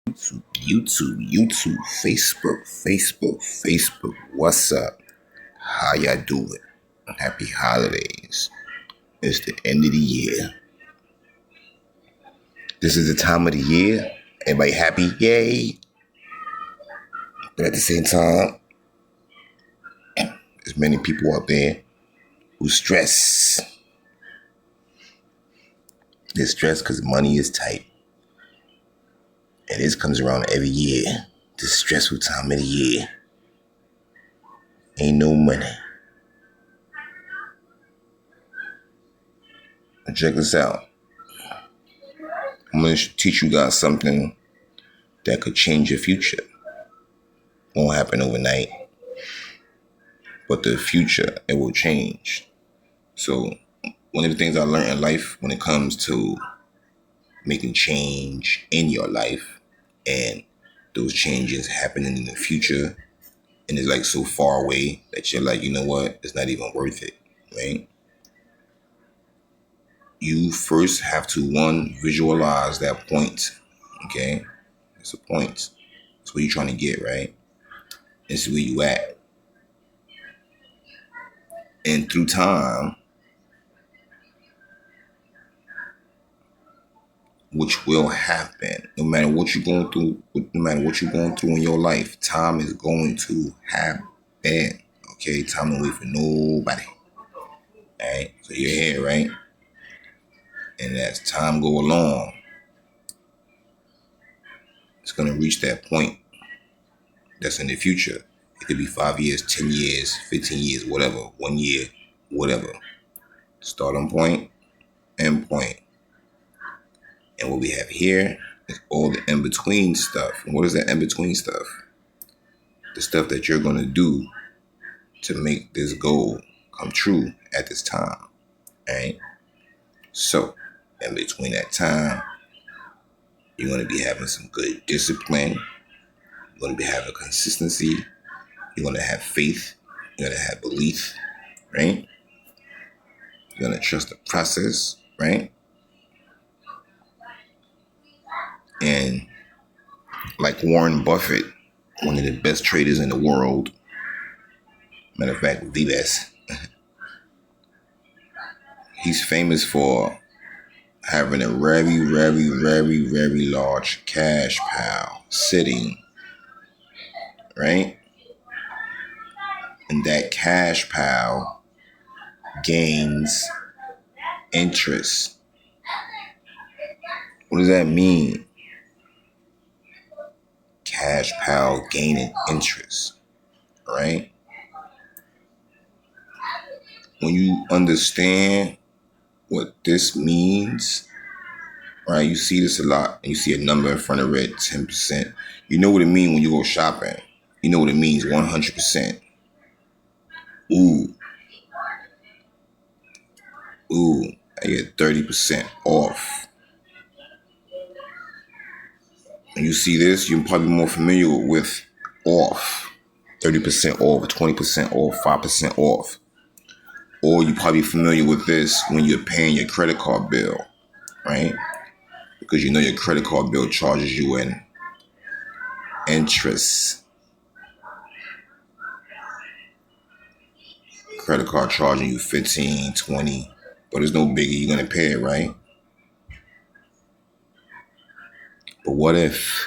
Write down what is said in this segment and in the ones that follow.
YouTube, Facebook. What's up? How y'all doing? Happy holidays. It's the end of the year. This is the time of the year. Everybody happy? Yay. But at the same time, there's many people out there who stress. They're stressed because money is tight. And this comes around every year. This stressful time of the year. Ain't no money. Check this out. I'm going to teach you guys something that could change your future. Won't happen overnight. But the future, it will change. So one of the things I learned in life when it comes to making change in your life and those changes happening in the future and it's like so far away that you're like, you know what? It's not even worth it, right? You first have to, visualize that point, okay? It's a point. That's what you're trying to get, right? This is where you at. And through time, which will happen, no matter what you're going through in your life, time is going to happen, okay? Time don't wait for nobody, all right? So you're here, right? And as time go along, it's going to reach that point that's in the future. It could be 5 years, 10 years, 15 years, whatever, 1 year, whatever. Starting point, end point. And what we have here is all the in-between stuff. And what is that in-between stuff? The stuff that you're going to do to make this goal come true at this time, right? So, in between that time, you're going to be having some good discipline. You're going to be having consistency. You're going to have faith. You're going to have belief, right? You're going to trust the process, right? And like Warren Buffett, one of the best traders in the world, matter of fact, the best, he's famous for having a very large cash pile sitting, right? And that cash pile gains interest. What does that mean? Cash pile gaining interest, right? When you understand what this means, right? You see this a lot, and you see a number in front of it, 10%. You know what it means when you go shopping. You know what it means, 100%. Ooh, I get 30% off. When you see this, you're probably more familiar with off. 30% off, 20% off, 5% off. Or you're probably familiar with this when you're paying your credit card bill, right? Because you know your credit card bill charges you in interest. Credit card charging you 15, 20, but it's no biggie, you're going to pay it, right? But what if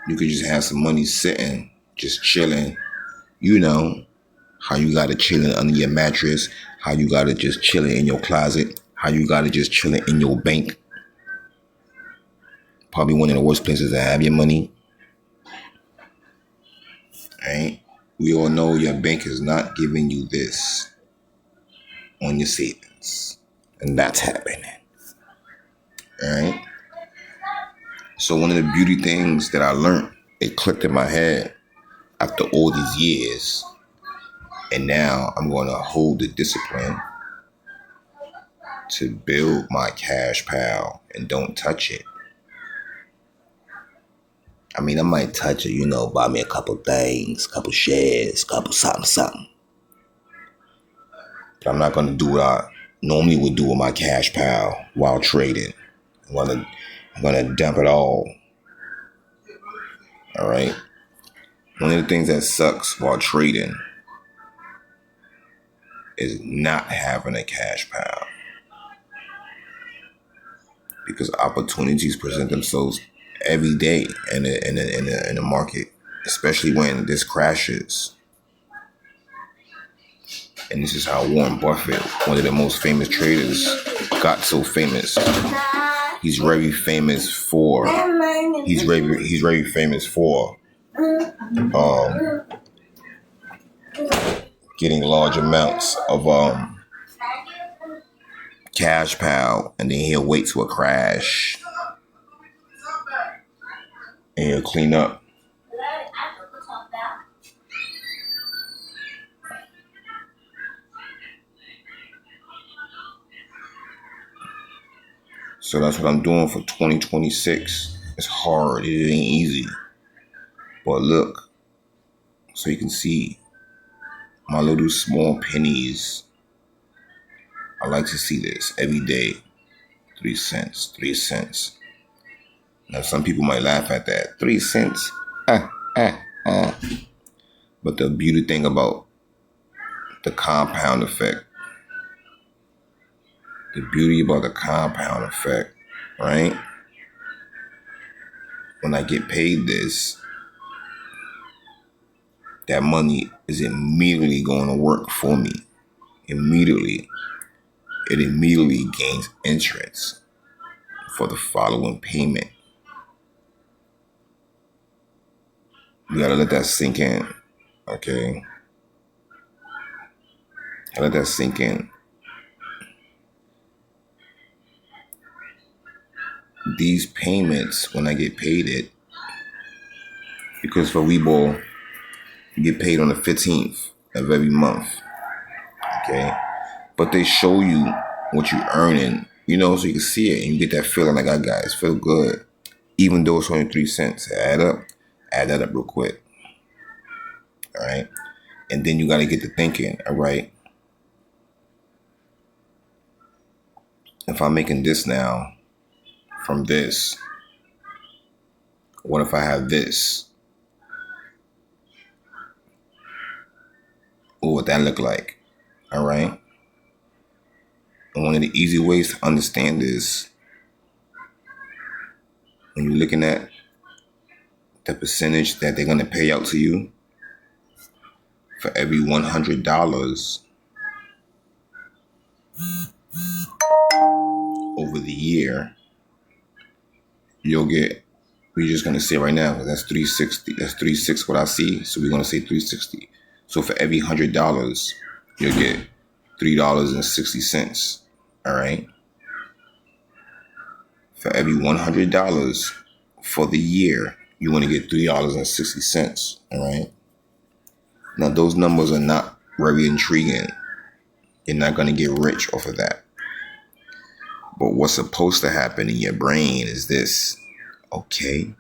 you could just have some money sitting, just chilling, you know, how you got to chilling under your mattress, how you got to just chilling in your closet, how you got to just chilling in your bank. Probably one of the worst places to have your money. Right? We all know your bank is not giving you this on your savings. And that's happening. Right? So one of the beauty things that I learned, it clicked in my head after all these years. And now I'm going to hold the discipline to build my cash pile and don't touch it. I mean, I might touch it, buy me a couple things, couple shares, couple something. But I'm not going to do what normally would do with my cash pal while trading. I'm gonna dump it all. All right. One of the things that sucks while trading is not having a cash pal, because opportunities present themselves every day in the market, especially when this crashes. And this is how Warren Buffett, one of the most famous traders, got so famous. He's very famous for getting large amounts of cash pal, and then he'll wait till a crash and he'll clean up. So that's what I'm doing for 2026. It's hard. It ain't easy. But look, so you can see my little small pennies. I like to see this every day. 3 cents, 3 cents. Now some people might laugh at that. 3 cents. But the beauty thing about the compound effect, right? When I get paid this, that money is immediately going to work for me. Immediately. It immediately gains interest for the following payment. You gotta let that sink in. Okay? Let that sink in. These payments, when I get paid it, because for Webull, you get paid on the 15th of every month. Okay? But they show you what you're earning, so you can see it and you get that feeling like, guys, feel good. Even though it's only 3 cents. Add that up real quick. All right? And then you got to get to thinking, all right? If I'm making this now from this, what if I have this? What would that look like? All right? And one of the easy ways to understand this, when you're looking at the percentage that they're going to pay out to you for every $100 over the year, we're just going to say right now, that's 360. That's 360 what I see. So we're going to say 360. So for every $100, you'll get $3.60. All right. For every $100 for the year, you want to get $3.60. All right. Now, those numbers are not very intriguing. You're not going to get rich off of that. But what's supposed to happen in your brain is this. Okay.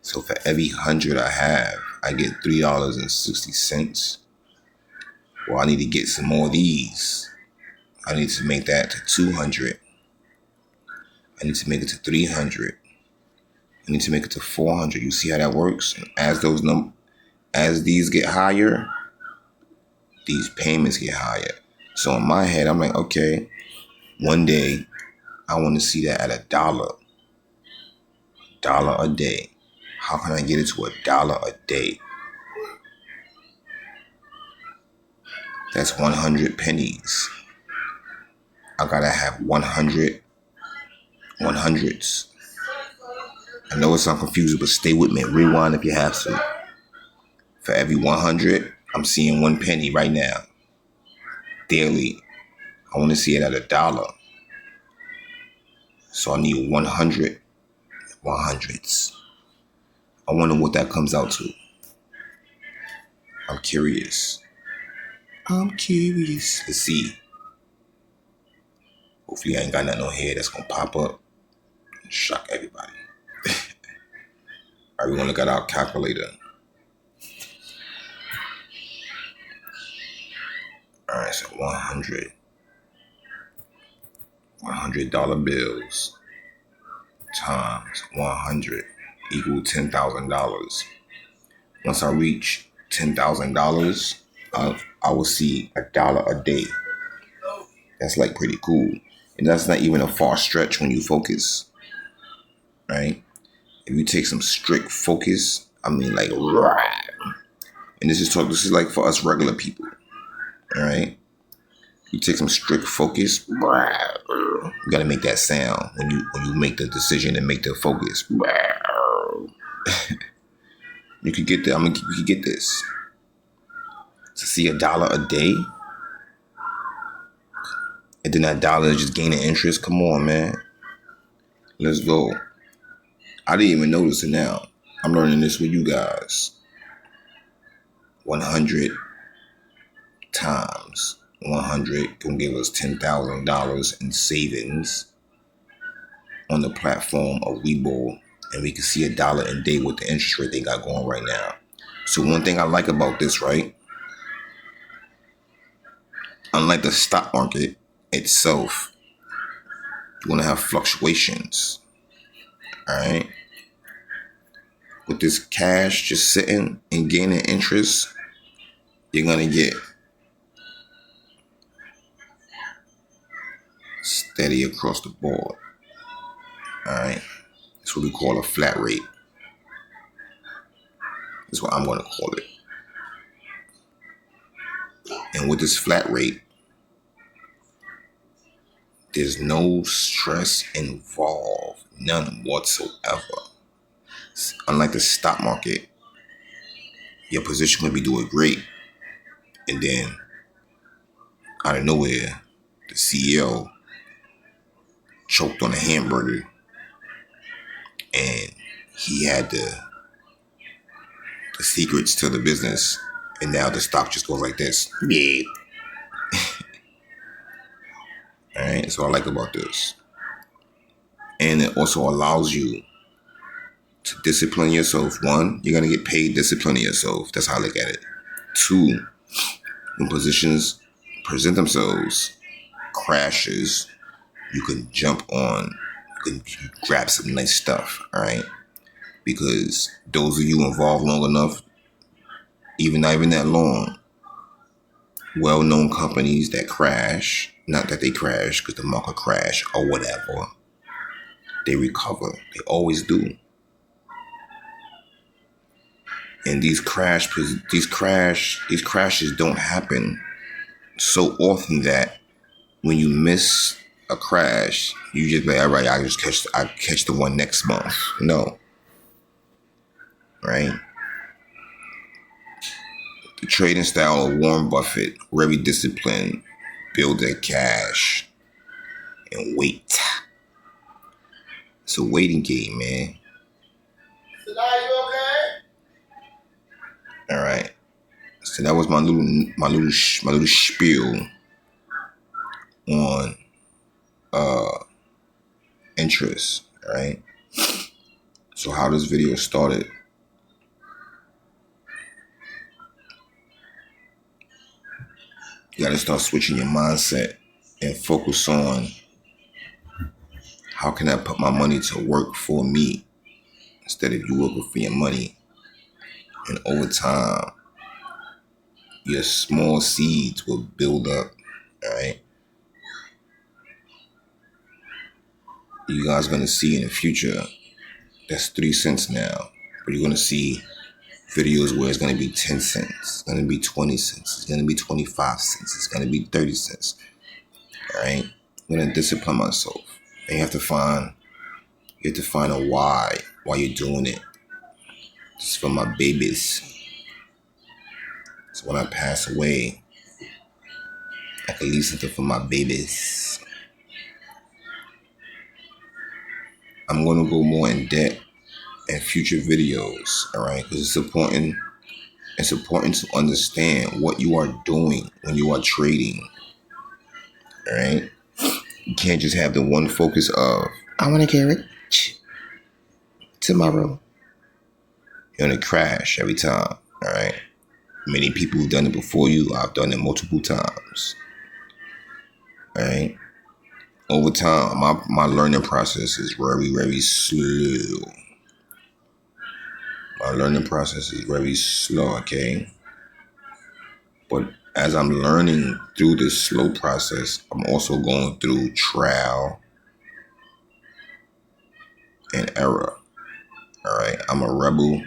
So for every 100 I have, I get $3.60. Well, I need to get some more of these. I need to make that to 200. I need to make it to 300. I need to make it to 400. You see how that works? And as these get higher, these payments get higher. So in my head, I'm like, okay, one day I want to see that at $1 a day. How can I get it to $1 a day? That's 100 pennies. I gotta have 100 100s. I know it sounds confusing, but stay with me. Rewind if you have to. For every 100, I'm seeing 1 penny right now. Daily. I want to see it at $1. So I need 100 100s. I wonder what that comes out to. I'm curious. Let's see. Hopefully I ain't got nothing on here that's going to pop up and shock everybody. All right, we want to look at our calculator. All right, so 100 $100 bills times 100 equal $10,000. Once I reach $10,000, I will see $1 a day. That's like pretty cool. And that's not even a far stretch when you focus, right? If you take some strict focus, I mean like, and this is like for us regular people, all right? You take some strict focus, you gotta make that sound when you make the decision and make the focus. You could get that. You could get this. To see $1 a day, and then that dollar is just gaining interest. Come on, man. Let's go. I didn't even notice it now. I'm learning this with you guys. 100 times 100 can give us $10,000 in savings on the platform of Webull, and we can see $1 a day with the interest rate they got going right now. So one thing I like about this, right? Unlike the stock market itself, you're gonna have fluctuations. All right. With this cash just sitting and gaining interest, you're gonna get steady across the board. All right. That's what we call a flat rate. That's what I'm gonna call it. And with this flat rate, there's no stress involved, none whatsoever. Unlike the stock market, your position would be doing great, and then out of nowhere, the CEO choked on a hamburger, and he had the secrets to the business, and now the stock just goes like this. Yeah. All right, that's what I like about this. And it also allows you to discipline yourself. One, you're going to get paid disciplining yourself. That's how I look at it. Two, when positions present themselves, crashes, you can jump on, you can grab some nice stuff, all right? Because those of you involved long enough, not even that long, well-known companies that crash, not that they crash because the market crash or whatever, they recover. They always do. And these crashes don't happen so often that when you miss a crash, you just be like, all right, I catch the one next month. No. Right? The trading style of Warren Buffett, very disciplined, build their cash, and wait. It's a waiting game, man. So now you okay? All right. So that was my little spiel on interest. All right. So how this video started. You got to start switching your mindset and focus on how can I put my money to work for me instead of you working for your money. And over time, your small seeds will build up, all right? You guys are going to see in the future, that's 3 cents now, but you're going to see videos where it's going to be 10 cents, it's going to be 20 cents, it's going to be 25 cents, it's going to be 30 cents, all right? I'm going to discipline myself. And you have to find a why you're doing it. It's for my babies. So when I pass away, I can leave something for my babies. I'm going to go more in depth in future videos, all right? Because it's important. It's important to understand what you are doing when you are trading, all right? You can't just have the one focus of, I want to get rich tomorrow. You're going to crash every time, all right? Many people who've done it before you, I've done it multiple times, all right? over time, my learning process is very, very slow. My learning process is very slow, okay? But as I'm learning through this slow process, I'm also going through trial and error. All right, I'm a rebel.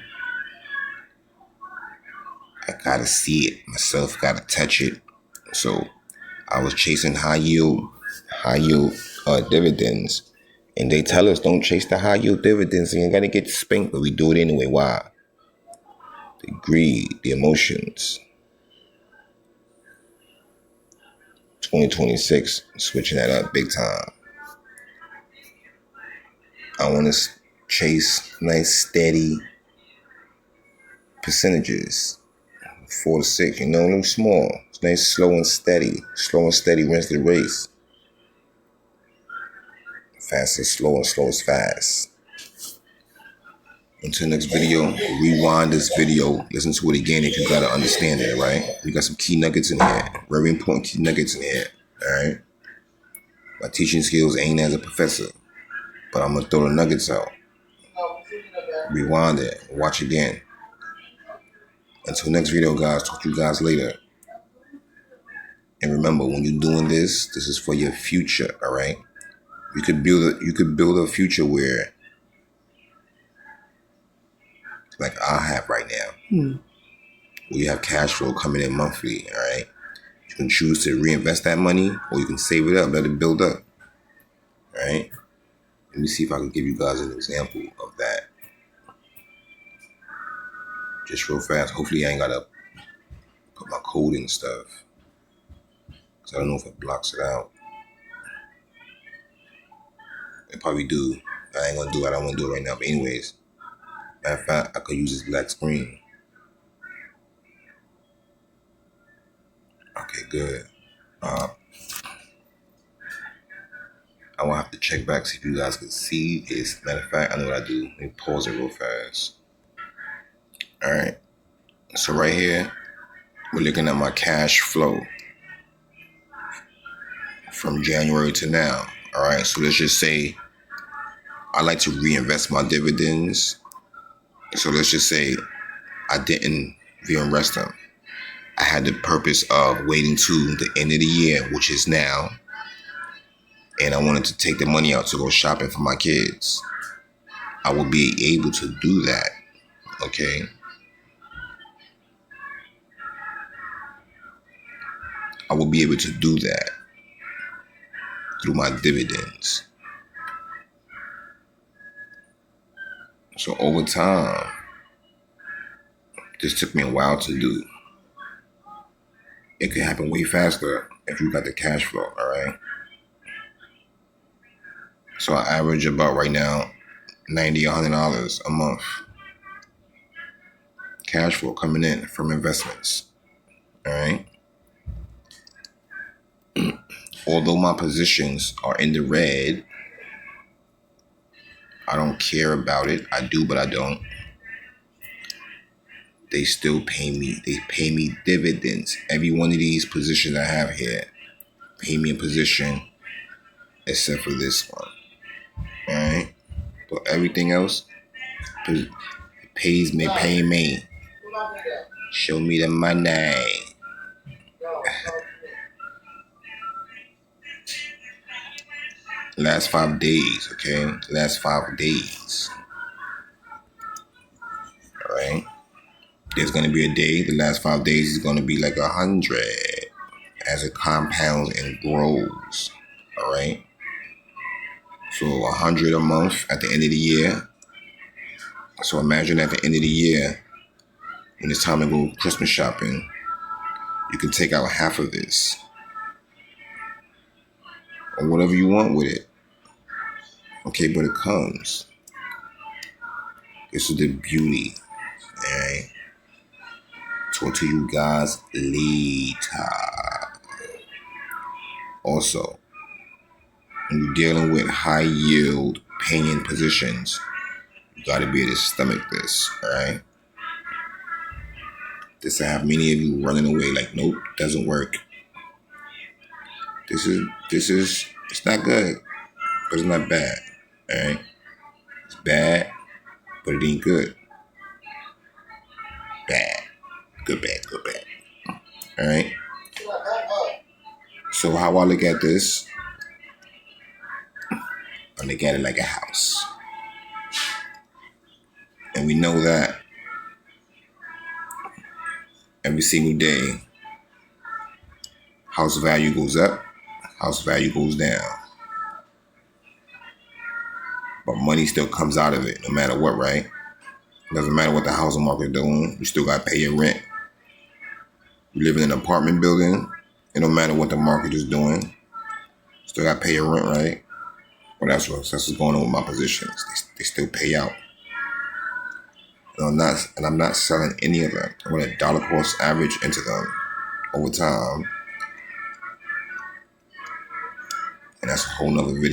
I gotta see it myself, gotta touch it. So I was chasing high yield dividends, and they tell us don't chase the high yield dividends, and you're gonna get spanked, but we do it anyway. Why? The greed, the emotions. 2026, switching that up big time. I want to chase nice steady percentages, 4 to 6. You know, a little small. It's nice, slow and steady. Slow and steady wins the race. Fast is slow and slow is fast. Until next video, rewind this video, listen to it again if you gotta understand it, right? We got some key nuggets in here, very important key nuggets in here, all right? My teaching skills ain't as a professor, but I'm gonna throw the nuggets out. Rewind it, watch again. Until next video, guys, talk to you guys later. And remember, when you're doing this, this is for your future, all right? You could build a future where, like I have right now, where you have cash flow coming in monthly, all right? You can choose to reinvest that money, or you can save it up, let it build up, all right? Let me see if I can give you guys an example of that. Just real fast. Hopefully I ain't gotta put my code in stuff, because I don't know if it blocks it out. It probably do. I ain't gonna do it. I don't want to do it right now. But anyways, matter of fact, I could use this black screen. Okay, good. I will have to check back, see if you guys can see this. Matter of fact, I know what I do. Let me pause it real fast. All right. So right here, we're looking at my cash flow from January to now. All right. So let's just say I like to reinvest my dividends. So let's just say I didn't reinvest them. I had the purpose of waiting to the end of the year, which is now, and I wanted to take the money out to go shopping for my kids. I will be able to do that, okay? I will be able to do that through my dividends. So over time, this took me a while to do. It could happen way faster if you got the cash flow, all right? So I average about right now $90, $100 a month cash flow coming in from investments, all right? Although my positions are in the red, I don't care about it. I do, but I don't. They still pay me. They pay me dividends. Every one of these positions I have here pay me a position except for this one. All right? But everything else pays me, pay me. Show me the money. Last 5 days, okay? Last 5 days. All right? There's going to be a day, the last 5 days is going to be like 100 as it compounds and grows. All right? So 100 a month at the end of the year. So imagine at the end of the year, when it's time to go Christmas shopping, you can take out half of this. Or whatever you want with it. Okay, but it comes. This is the beauty. Alright? Talk to you guys later. Also, when you're dealing with high yield paying positions, you gotta be able to stomach this, alright? This I have many of you running away like, nope, doesn't work. This is It's not good, but it's not bad. All right, it's bad, but it ain't good. Bad, good, bad, good, bad. All right. So how I look at this, I look at it like a house, and we know that every single day, house value goes up, house value goes down, but money still comes out of it, no matter what, right? It doesn't matter what the housing market is doing. You still got to pay your rent. You live in an apartment building. It don't matter what the market is doing. Still got to pay your rent, right? Well, that's what's going on with my positions. They still pay out. And I'm not selling any of them. I'm going to dollar cost average into them over time. And that's a whole nother video.